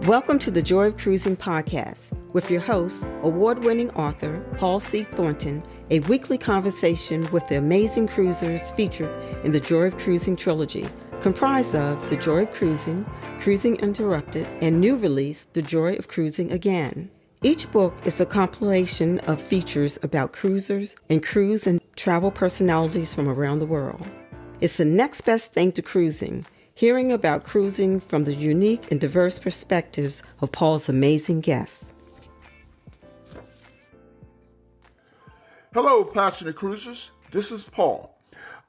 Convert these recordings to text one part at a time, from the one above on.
Welcome to the Joy of Cruising podcast with your host, award-winning author Paul C. Thornton, a weekly conversation with the amazing cruisers featured in the Joy of Cruising trilogy, comprised of The Joy of Cruising, Cruising Interrupted, and new release, The Joy of Cruising Again. Each book is a compilation of features about cruisers and cruise and travel personalities from around the world. It's the next best thing to cruising, hearing about cruising from the unique and diverse perspectives of Paul's amazing guests. Hello, passionate cruisers. This is Paul.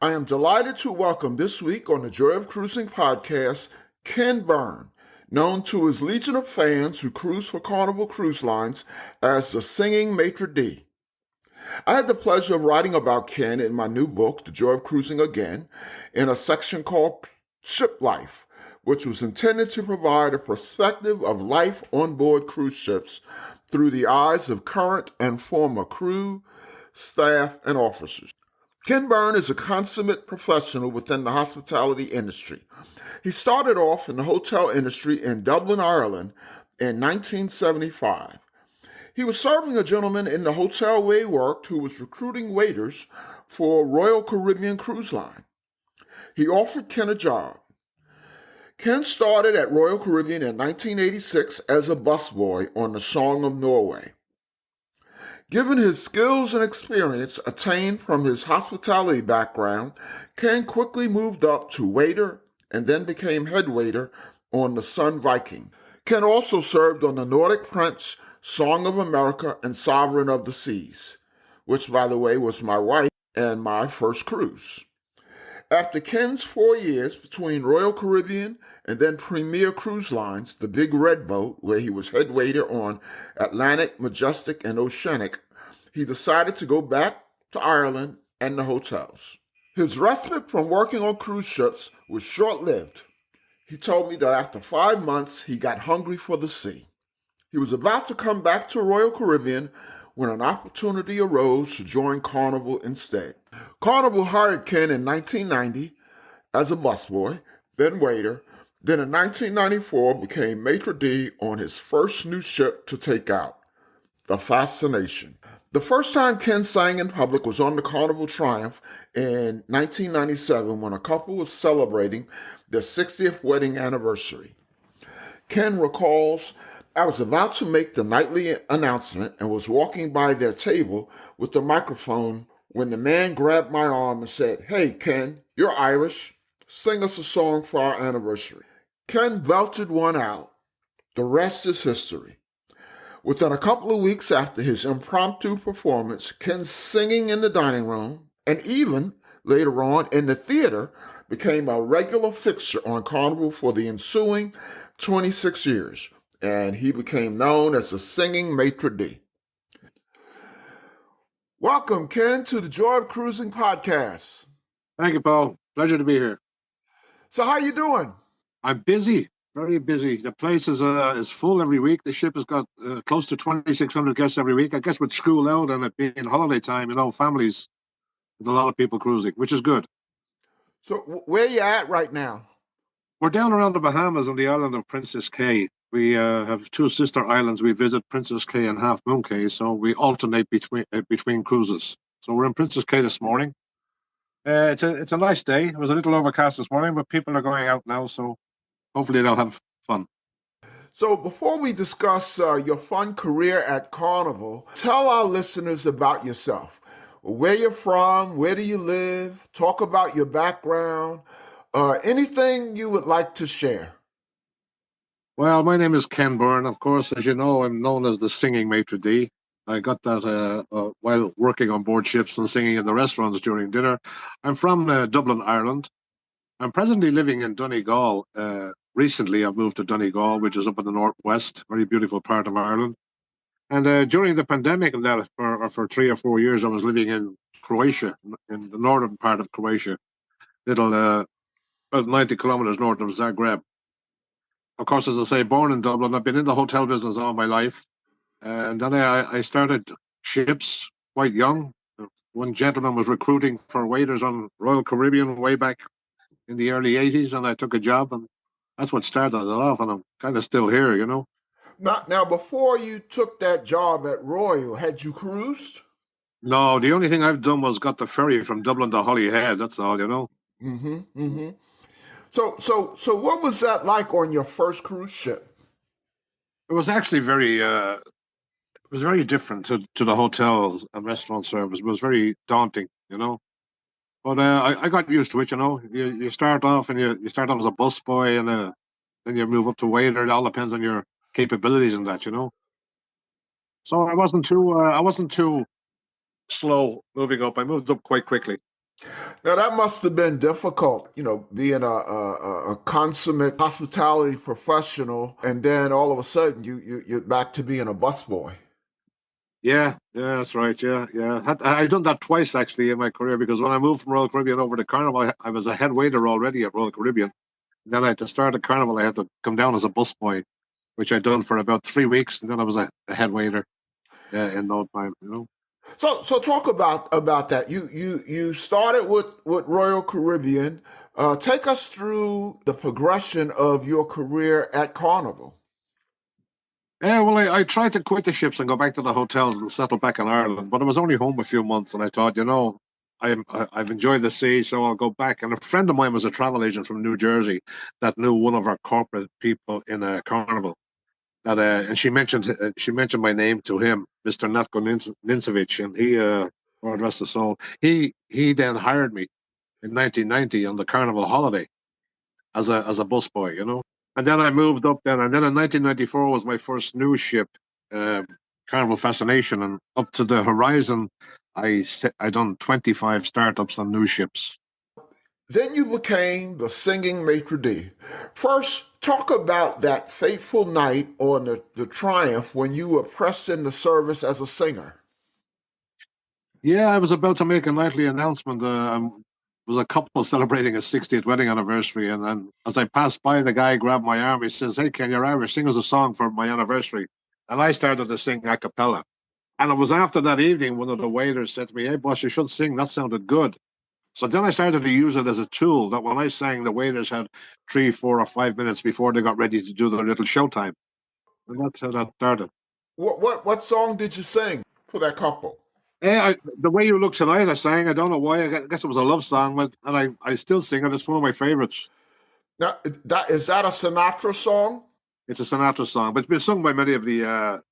I am delighted to welcome this week on the Joy of Cruising podcast, Ken Byrne, known to his legion of fans who cruise for Carnival Cruise Lines as the Singing Maitre D. I had the pleasure of writing about Ken in my new book, The Joy of Cruising Again, in a section called Ship Life, which was intended to provide a perspective of life on board cruise ships through the eyes of current and former crew, staff, and officers. Ken Byrne is a consummate professional within the hospitality industry. He started off in the hotel industry in Dublin, Ireland in 1975. He was serving a gentleman in the hotel where he worked who was recruiting waiters for Royal Caribbean Cruise Line. He offered Ken a job. Ken started at Royal Caribbean in 1986 as a busboy on the Song of Norway. Given his skills and experience attained from his hospitality background, Ken quickly moved up to waiter and then became head waiter on the Sun Viking. Ken also served on the Nordic Prince, Song of America, and Sovereign of the Seas, which, by the way, was my wife and my first cruise. After Ken's 4 years between Royal Caribbean and then Premier Cruise Lines, the Big Red Boat, where he was head waiter on Atlantic, Majestic, and Oceanic, he decided to go back to Ireland and the hotels. His respite from working on cruise ships was short-lived. He told me that after 5 months, he got hungry for the sea. He was about to come back to Royal Caribbean when an opportunity arose to join Carnival instead. Carnival hired Ken in 1990 as a busboy, then waiter, then in 1994 became Maitre D on his first new ship to take out, the Fascination. The first time Ken sang in public was on the Carnival Triumph in 1997 when a couple was celebrating their 60th wedding anniversary. Ken recalls, "I was about to make the nightly announcement and was walking by their table with the microphone when the man grabbed my arm and said, 'Hey, Ken, you're Irish. Sing us a song for our anniversary.' Ken belted one out. The rest is history." Within a couple of weeks after his impromptu performance, Ken's singing in the dining room and even later on in the theater became a regular fixture on Carnival for the ensuing 26 years, and he became known as the Singing Maître D. Welcome, Ken, to the Joy of Cruising podcast. Thank you, Paul. Pleasure to be here. So how you doing? I'm busy, very busy. The place is full every week. The ship has got close to 2,600 guests every week. I guess with school out and it being holiday time, families, there's a lot of people cruising, which is good. So where are you at right now? We're down around the Bahamas on the island of Princess Cay. We have two sister islands. We visit Princess Cay and Half Moon Cay, so we alternate between cruises. So we're in Princess Cay this morning. It's a nice day. It was a little overcast this morning, but people are going out now, so hopefully they'll have fun. So before we discuss your fun career at Carnival, tell our listeners about yourself. Where you're from, where do you live, talk about your background, anything you would like to share. Well, my name is Ken Byrne. Of course, as you know, I'm known as the Singing Maître D. I got that while working on board ships and singing in the restaurants during dinner. I'm from Dublin, Ireland. I'm presently living in Donegal. Recently, I've moved to Donegal, which is up in the northwest, very beautiful part of Ireland. And during the pandemic, and that for 3 or 4 years, I was living in Croatia, in the northern part of Croatia, about 90 kilometers north of Zagreb. Of course, as I say, born in Dublin, I've been in the hotel business all my life. And then I started ships quite young. One gentleman was recruiting for waiters on Royal Caribbean way back in the early 80s, and I took a job. And that's what started it off, and I'm kind of still here, you know. Now, before you took that job at Royal, had you cruised? No, the only thing I've done was got the ferry from Dublin to Holyhead. That's all, you know. Mm-hmm. Mm-hmm. So, what was that like on your first cruise ship? It was actually it was very different to the hotels and restaurant service. It was very daunting, you know. But I got used to it, you know. You start off and you start off as a busboy, and then you move up to waiter. It all depends on your capabilities and that, you know. So I wasn't too slow moving up. I moved up quite quickly. Now that must have been difficult, being a consummate hospitality professional, and then all of a sudden you're back to being a busboy. Yeah, yeah, that's right. Yeah, yeah. I've done that twice actually in my career because when I moved from Royal Caribbean over to Carnival, I was a head waiter already at Royal Caribbean. Then I had to start at Carnival. I had to come down as a busboy, which I'd done for about 3 weeks, and then I was a head waiter in no time. You know. So talk about that. You started with Royal Caribbean. Take us through the progression of your career at Carnival. Yeah, well, I tried to quit the ships and go back to the hotels and settle back in Ireland, but I was only home a few months, and I thought, I've enjoyed the sea, so I'll go back. And a friend of mine was a travel agent from New Jersey that knew one of our corporate people in a Carnival. And she mentioned my name to him, Mr. Natko Nincevic, and Lord rest his soul, he then hired me in 1990 on the Carnival holiday as a busboy, you know. And then I moved up then, and then in 1994 was my first new ship, um, Carnival Fascination, and up to the horizon, I done 25 startups on new ships. Then you became the Singing Maitre D. First, talk about that fateful night on the Triumph when you were pressed into service as a singer. Yeah, I was about to make a nightly announcement. Was a couple celebrating a 60th wedding anniversary, and then as I passed by, the guy grabbed my arm. He says, "Hey, Ken, you're Irish. Sing us a song for my anniversary." And I started to sing a cappella. And it was after that evening one of the waiters said to me, "Hey, boss, you should sing. That sounded good." So then I started to use it as a tool that when I sang, the waiters had 3, 4, or 5 minutes before they got ready to do their little showtime. And that's how that started. What song did you sing for that couple? The way you look tonight, I sang. I don't know why. I guess it was a love song, and I still sing it. It's one of my favorites. Now, that is that a Sinatra song? It's a Sinatra song, but it's been sung by many of the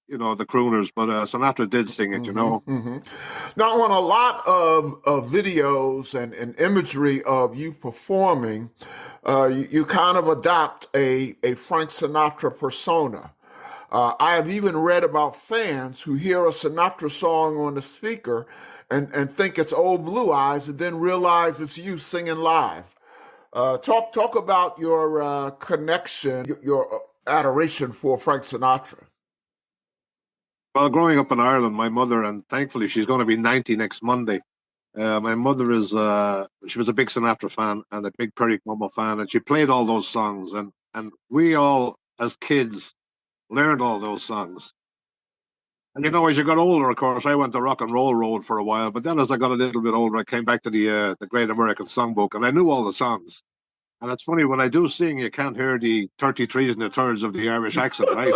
crooners. But Sinatra did sing it, you Hmm. know. Hmm. Now, on a lot of videos and imagery of you performing, you kind of adopt a Frank Sinatra persona. I have even read about fans who hear a Sinatra song on the speaker and think it's Old Blue Eyes and then realize it's you singing live. Talk about your connection, your adoration for Frank Sinatra. Well, growing up in Ireland, my mother, and thankfully she's going to be 90 next Monday. My mother she was a big Sinatra fan and a big Perry Como fan, and she played all those songs, and we all as kids learned all those songs. And as you got older, of course, I went the rock and roll road for a while, but then as I got a little bit older, I came back to the Great American Songbook, and I knew all the songs. And it's funny when I do sing, you can't hear the 33s and the thirds of the Irish accent, right?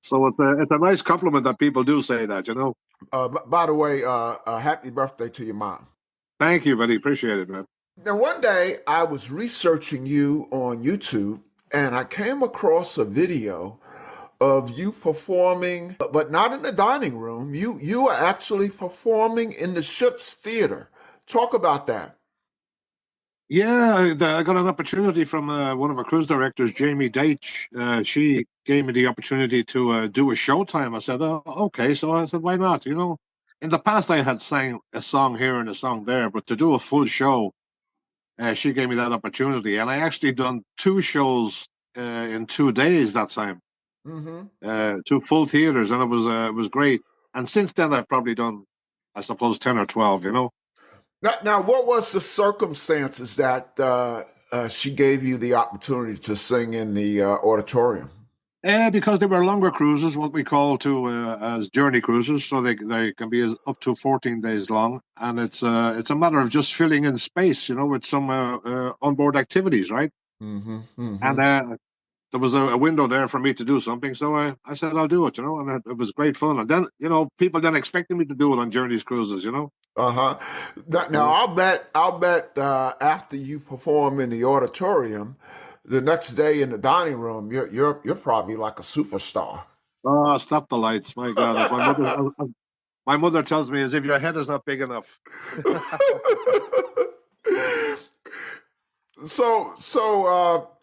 So it's a nice compliment that people do say that, you know. By the way, happy birthday to your mom. Thank you, buddy. Appreciate it, man. Now, one day I was researching you on YouTube and I came across a video of you performing, but not in the dining room. You are actually performing in the ship's theater. Talk about that. Yeah, I got an opportunity from one of our cruise directors, Jamie Deitch. She gave me the opportunity to do a showtime. I said, "Oh, okay." So I said, "Why not?" In the past, I had sang a song here and a song there, but to do a full show, she gave me that opportunity, and I actually done two shows in 2 days that time, Hmm. two full theaters, and it was great. And since then, I've probably done, I suppose, 10 or 12. Now, what was the circumstances that she gave you the opportunity to sing in the auditorium? Because they were longer cruises, what we call as journey cruises, so they can be up to 14 days long, and it's a matter of just filling in space, with some onboard activities, right? Mm-hmm. Mm-hmm. And there was a window there for me to do something, so I said I'll do it, and it was great fun. And then, people then expected me to do it on Journey's cruises. Uh-huh. Now, So, I'll bet after you perform in the auditorium, the next day in the dining room, you're probably like a superstar. oh, stop the lights, my God! My mother tells me as if your head is not big enough.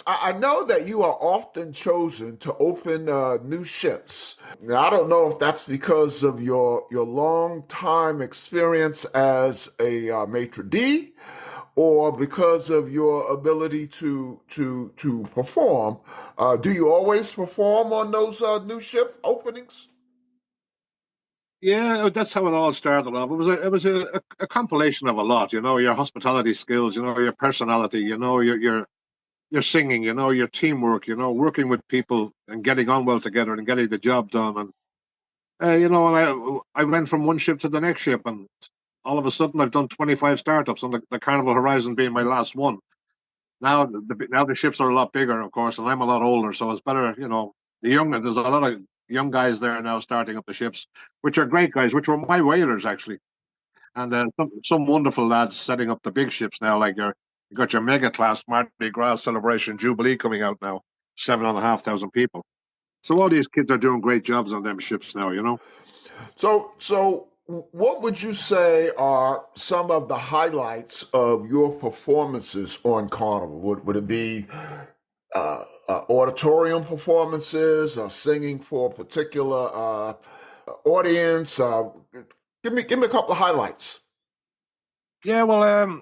I know that you are often chosen to open new ships. Now, I don't know if that's because of your long time experience as a maitre d, or because of your ability to perform. Do you always perform on those new ship openings? Yeah, that's how it all started off. It was a compilation of a lot, your hospitality skills, your personality, your singing, your teamwork, working with people and getting on well together and getting the job done. And and I went from one ship to the next ship, and all of a sudden I've done 25 startups, and the Carnival Horizon being my last one. Now the ships are a lot bigger, of course, and I'm a lot older, so it's better. There's a lot of young guys there now starting up the ships, which are great guys, which were my whalers actually, and then some wonderful lads setting up the big ships now, like you got your mega class Mardi Gras Celebration Jubilee coming out now, 7,500 people. So all these kids are doing great jobs on them ships now. So what would you say are some of the highlights of your performances on Carnival? Would it be auditorium performances or singing for a particular audience? Give me a couple of highlights. Yeah, well,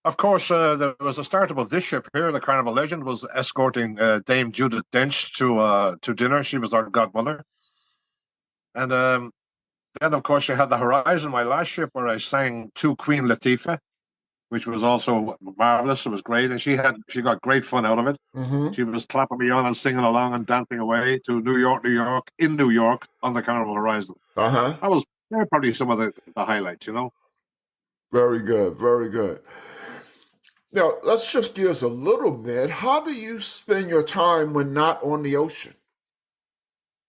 of course, there was a startup of this ship here. The Carnival Legend was escorting Dame Judith Dench to dinner. She was our godmother, and then of course you had the Horizon, my last ship, where I sang to Queen Latifah, which was also marvelous. It was great, and she got great fun out of it. Hmm. She was clapping me on and singing along and dancing away to New York, New York, in New York on the Carnival Horizon. Uh-huh. That was They're probably some of the highlights. Very good. Very good. Now, let's shift gears a little bit. How do you spend your time when not on the ocean?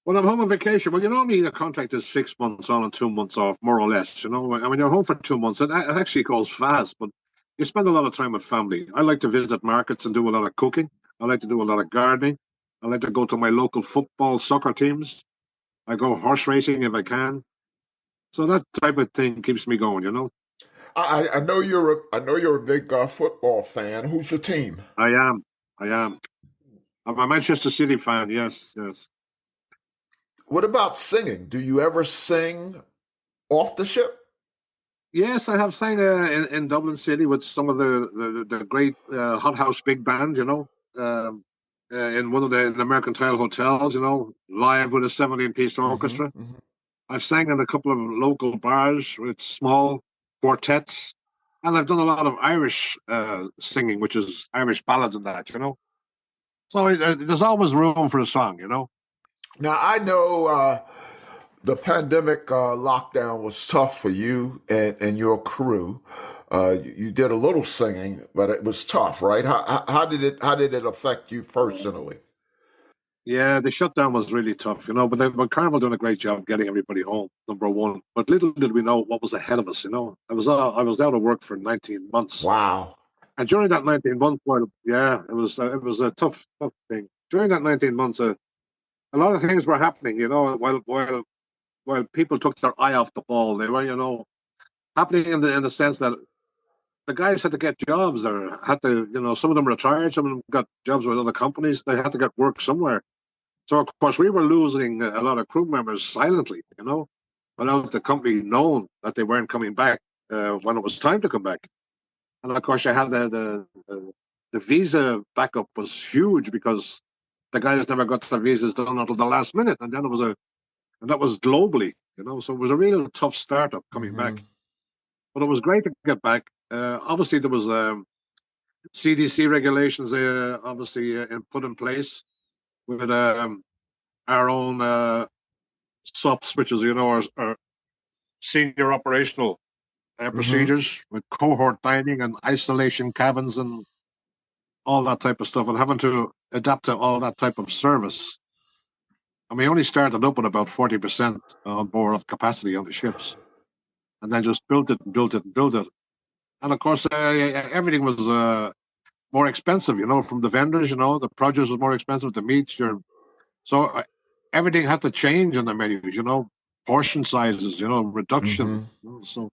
When I'm home on vacation, well, the contract is 6 months on and 2 months off, more or less. I mean, you're home for 2 months, and it actually goes fast, but you spend a lot of time with family. I like to visit markets and do a lot of cooking. I like to do a lot of gardening. I like to go to my local football, soccer teams. I go horse racing if I can. So that type of thing keeps me going. I know you're a big football fan. Who's your team? I am. I am. I'm a Manchester City fan. Yes, yes. What about singing? Do you ever sing off the ship? Yes, I have sang in Dublin City with some of the great Hot House Big Band, in one of the Mercantile hotels, live with a 17-piece Hmm. orchestra. Hmm. I've sang in a couple of local bars with small quartets, and I've done a lot of Irish singing, which is Irish ballads and that. So there's always room for a song. Now, I know the pandemic lockdown was tough for you and your crew. You did a little singing, but it was tough, right? How did it affect you personally? Yeah, the shutdown was really tough, but Carnival doing a great job getting everybody home, number one. But little did we know what was ahead of us. I was out of work for 19 months. Wow. And during that 19 months, yeah, it was a tough thing. During that 19 months, a lot of things were happening, while people took their eye off the ball. They were, happening in the sense that the guys had to get jobs or had to, some of them retired, some of them got jobs with other companies. They had to get work somewhere. So of course we were losing a lot of crew members silently, without the company knowing that they weren't coming back when it was time to come back. And of course, I had the visa backup was huge because the guys never got their visas done until the last minute, and then and that was globally. So it was a real tough startup coming Hmm. back, but it was great to get back. Obviously, there was CDC regulations, obviously put in place with our own SOPs, which is our senior operational Hmm. procedures with cohort dining and isolation cabins and all that type of stuff, and having to adapt to all that type of service. And we only started up with about 40% on board of capacity on the ships, and then just built it and built it and built it. And of course, everything was more expensive, from the vendors. The produce was more expensive, the meats. So everything had to change on the menus. Portion sizes, reduction. So,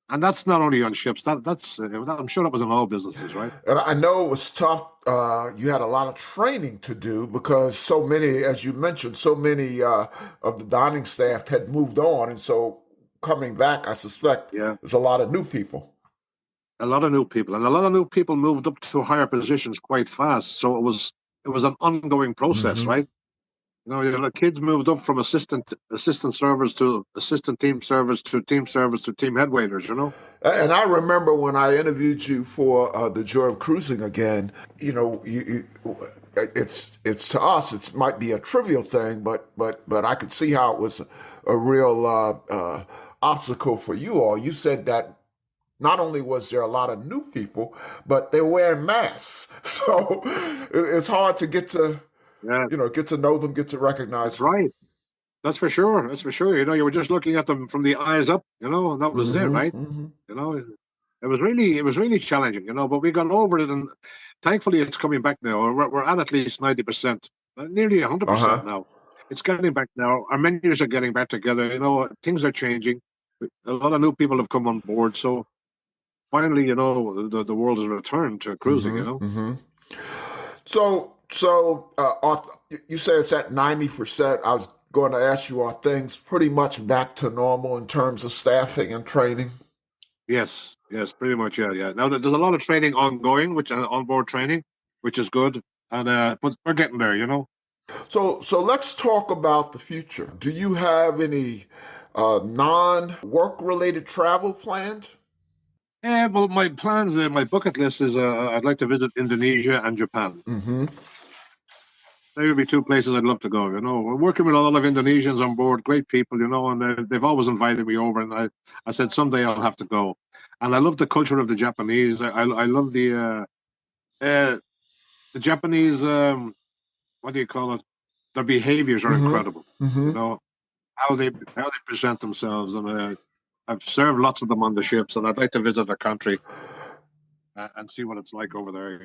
and that's not only on ships. That's I'm sure that was in all businesses, right? And I know it was tough. You had a lot of training to do because so many, as you mentioned, so many of the dining staff had moved on, and so coming back, I suspect there's a lot of new people. A lot of new people, and a lot of new people moved up to higher positions quite fast. So it was an ongoing process, right? The kids moved up from assistant servers to assistant team servers to team servers to team head waiters. And I remember when I interviewed you for the Joy of Cruising again. It's to us, it might be a trivial thing, but I could see how it was a real obstacle for you all. You said that not only was there a lot of new people, but they're wearing masks, so it's hard to get to get to know them, get to recognize them. Right. That's for sure. That's for sure. You were just looking at them from the eyes up, and that was it, right? It was really challenging, but we got over it, and thankfully it's coming back now. We're at least 90%, nearly 100% now. It's getting back now. Our menus are getting back together. Things are changing. A lot of new people have come on board, so finally, the world has returned to cruising. So you say it's at 90%. I was going to ask you, are things pretty much back to normal in terms of staffing and training? Yes, pretty much, yeah. Now there's a lot of training ongoing, which onboard training, which is good, and but we're getting there, So let's talk about the future. Do you have any non-work related travel planned? Yeah, well, my plans, my bucket list is I'd like to visit Indonesia and Japan. They would be two places I'd love to go. We're working with a lot of Indonesians on board, great people, and they've always invited me over. And I said someday I'll have to go. And I love the culture of the Japanese. I love the Japanese. What do you call it? Their behaviors are incredible. How they present themselves, and I've served lots of them on the ships, and I'd like to visit their country and see what it's like over there.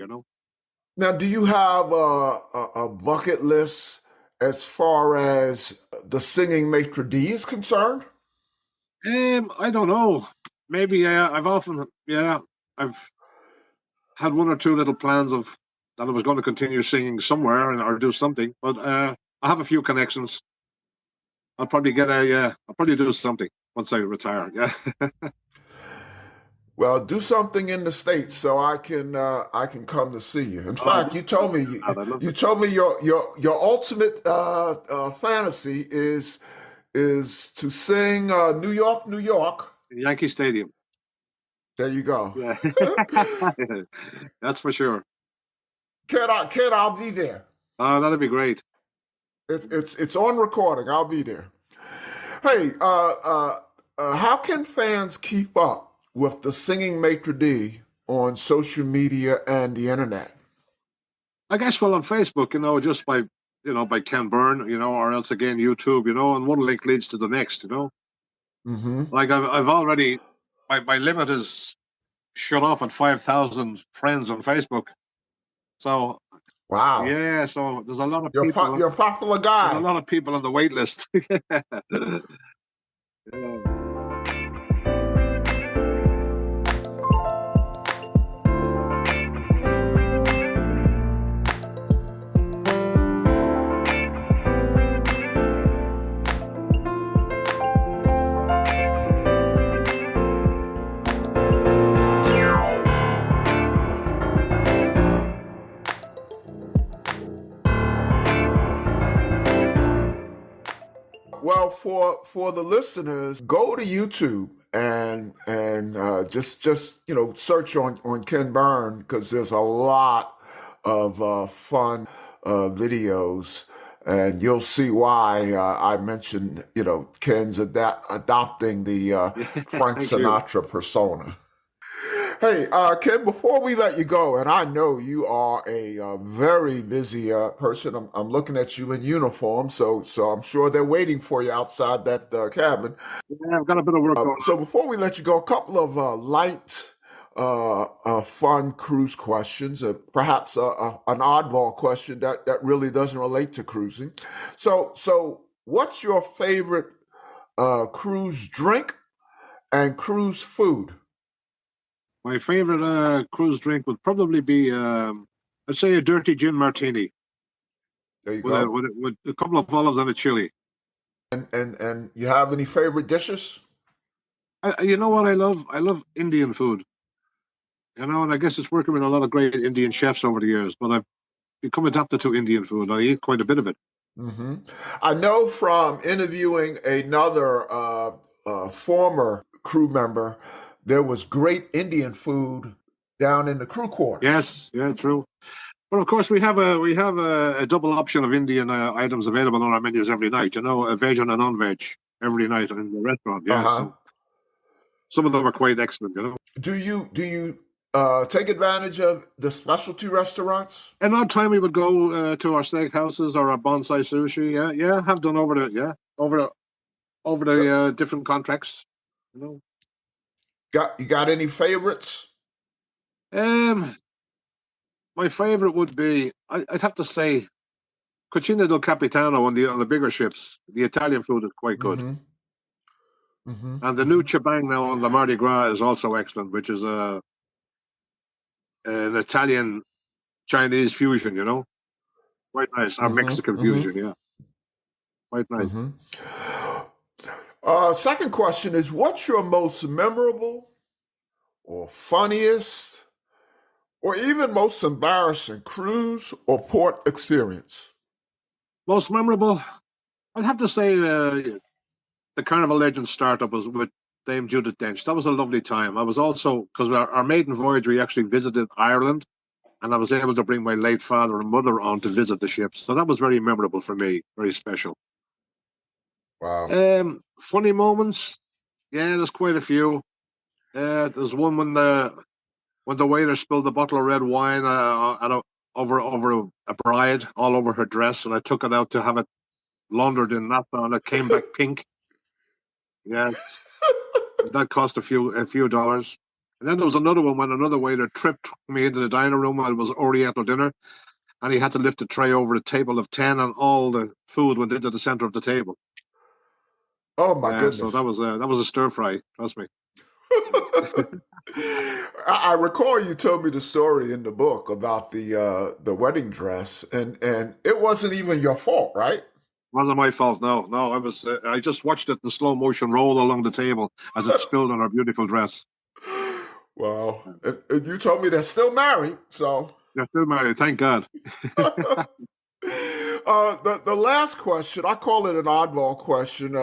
Now, do you have a bucket list as far as the Singing Maître D is concerned? I don't know. Maybe I've had one or two little plans of that I was going to continue singing somewhere or do something. But I have a few connections. I'll probably do something once I retire. Yeah. Well, do something in the States so I can come to see you. In fact, you told me your ultimate fantasy is to sing New York, New York. Yankee Stadium. There you go. Yeah. That's for sure. Kid, I'll be there. That'd be great. It's on recording. I'll be there. Hey, how can fans keep up with the Singing Maître D on social media and the internet? I guess on Facebook, just by Ken Byrne, or else again YouTube, and one link leads to the next, Like I've already my limit is shut off at 5,000 friends on Facebook. So wow, yeah. So there's a lot of people. You're a popular guy. There's a lot of people on the wait list. Yeah. Well, for the listeners, go to YouTube and just search on Ken Byrne, because there's a lot of fun videos, and you'll see why I mentioned Ken's adopting the Frank Sinatra persona. Hey, Ken, before we let you go, and I know you are a very busy person. I'm looking at you in uniform, so I'm sure they're waiting for you outside that cabin. Yeah, I've got a bit of work going So on. before we let you go, a couple of light, fun cruise questions, perhaps an oddball question that really doesn't relate to cruising. So what's your favorite cruise drink and cruise food? My favorite cruise drink would probably be, I'd say, a dirty gin martini There you with a go. with a, with a couple of olives and a chili. And you have any favorite dishes? You know what I love? I love Indian food. And I guess it's working with a lot of great Indian chefs over the years. But I've become adapted to Indian food. I eat quite a bit of it. hmm I know from interviewing another former crew member, there was great Indian food down in the crew quarters. Yes, yeah, true. But of course, we have a double option of Indian items available on our menus every night. A veg and a non-veg every night in the restaurant. Yeah, Uh-huh. so some of them are quite excellent. Do you take advantage of the specialty restaurants? And odd time we would go to our steakhouses or our bonsai sushi. Yeah, yeah, have done over the different contracts. You know. Got any favorites? Um, my favorite would be I'd have to say Cucina del Capitano on the bigger ships. The Italian food is quite good. Mm-hmm. Mm-hmm. And the new Mm-hmm. Chabang now on the Mardi Gras is also excellent, which is an Italian Chinese fusion. Quite nice. Our Mm-hmm. Mexican Mm-hmm. fusion, yeah, quite nice. Mm-hmm. Second question is, what's your most memorable or funniest or even most embarrassing cruise or port experience? Most memorable, I'd have to say the Carnival Legends startup was with Dame Judith Dench. That was a lovely time. I was also because our maiden voyage we actually visited Ireland, and I was able to bring my late father and mother on to visit the ship. So that was very memorable for me, very special. Wow. Funny moments, yeah, there's quite a few. There's one when the waiter spilled a bottle of red wine over a bride all over her dress, and I took it out to have it laundered in naphtha, and it came back pink. Yeah, that cost a few dollars. And then there was another one when another waiter tripped me into the dining room while it was Oriental dinner, and he had to lift a tray over a table of 10, and all the food went into the center of the table. Oh my Yeah, so that goodness. was a stir fry. Trust me. I recall you told me the story in the book about the wedding dress, and it wasn't even your fault, right? Wasn't my fault. No, no, I just watched it in slow motion roll along the table as it spilled on her beautiful dress. Well, and you told me they're still married, so. They're still married, thank God. The last question, I call it an oddball question,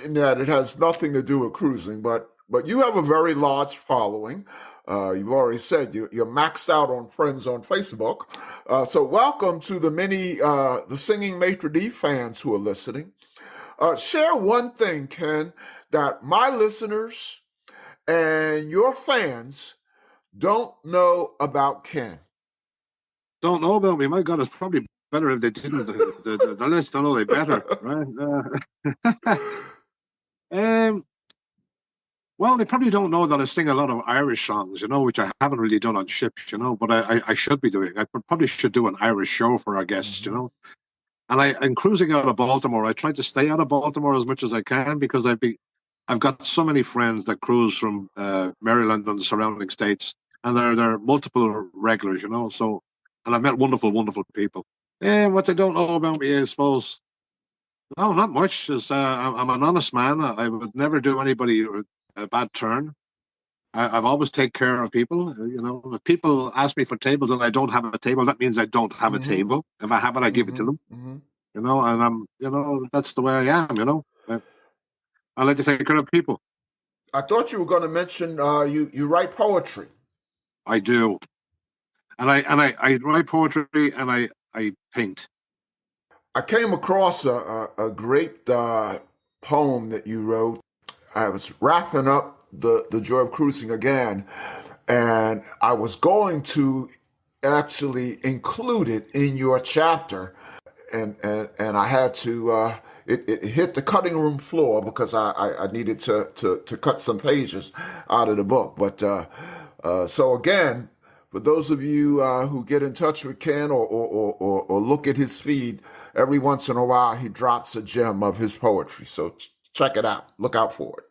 in that it has nothing to do with cruising, but you have a very large following. You've already said you're maxed out on friends on Facebook. So welcome to the Singing Maître D fans who are listening. Share one thing, Ken, that my listeners and your fans don't know about Ken. Don't know about me. My God, it's probably better if they didn't. The less they know, they better, right? Um, well, they probably don't know that I sing a lot of Irish songs, which I haven't really done on ships, but I should be doing. I probably should do an Irish show for our guests. Mhm. And I'm cruising out of Baltimore. I try to stay out of Baltimore as much as I can because I've got so many friends that cruise from Maryland and the surrounding states, and they're multiple regulars. So, and I've met wonderful, wonderful people. And what they don't know about me, I suppose, no, not much. Is I'm an honest man. I would never do anybody a bad turn. I've always take care of people. If people ask me for tables and I don't have a table, that means I don't have a Mhm. table. If I have it, I give it to Mhm. them. Mhm. And that's the way I am. I like to take care of people. I thought you were going to mention you write poetry. I do, and I write poetry and I paint. I came across a great poem that you wrote. I was wrapping up the Joy of Cruising again, and I was going to actually include it in your chapter, and I had to. It hit the cutting room floor because I needed to cut some pages out of the book. But so again, for those of you who get in touch with Ken or look at his feed, every once in a while he drops a gem of his poetry. So check it out. Look out for it.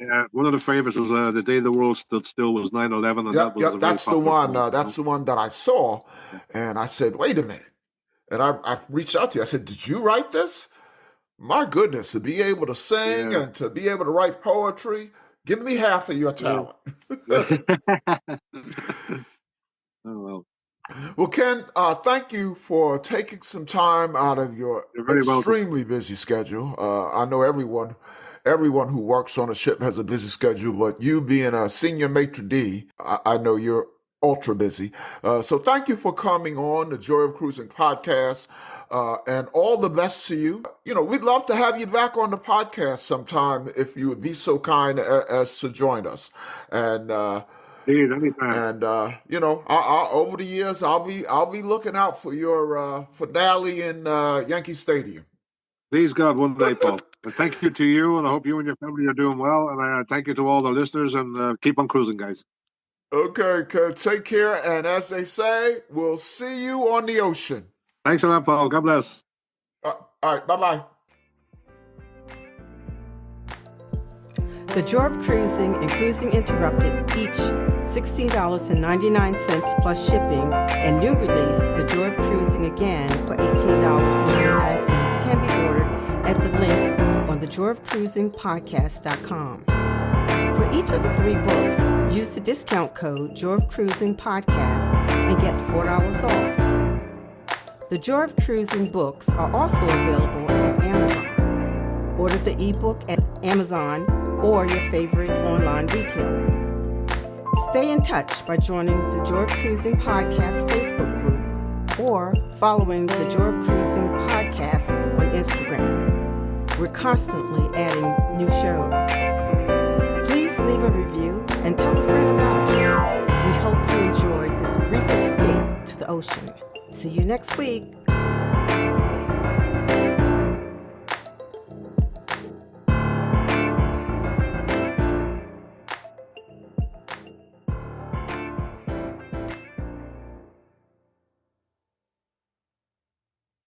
Yeah, one of the favorites was The Day the World Stood Still was 9/11, and that was a very That's the popular one. poem, That's the one that I saw, and I said, "Wait a minute!" And I reached out to you. I said, "Did you write this?" My goodness, to be able to sing Yeah. and to be able to write poetry, give me half of your talent. Oh, well, Well, Ken, thank you for taking some time out of your you're very welcome. extremely busy schedule. I know everyone who works on a ship has a busy schedule, but you being a senior maitre d', I know you're ultra busy. So thank you for coming on the Joy of Cruising podcast, and all the best to you. You know, we'd love to have you back on the podcast sometime if you would be so kind as to join us. And Please, anytime. and you know, over the years, I'll be looking out for your finale in Yankee Stadium. Please God, one day, Paul. And thank you to you, and I hope you and your family are doing well. And thank you to all the listeners, and keep on cruising, guys. Okay, take care, and as they say, we'll see you on the ocean. Thanks a lot, Paul. God bless. All right, bye-bye. The Joy of Cruising and Cruising Interrupted, each $16.99 plus shipping, and new release, The Joy of Cruising Again, for $18.99 can be ordered at the link on thejoyofcruisingpodcast.com. For each of the 3 books, use the discount code Joy of Cruising Podcast and get $4 off. The Joy of Cruising books are also available at Amazon. Order the ebook at Amazon or your favorite online retailer. Stay in touch by joining the Joy of Cruising Podcast Facebook group or following the Joy of Cruising Podcast on Instagram. We're constantly adding new shows. Please leave a review and tell a friend about us. We hope you enjoyed this brief escape to the ocean. See you next week.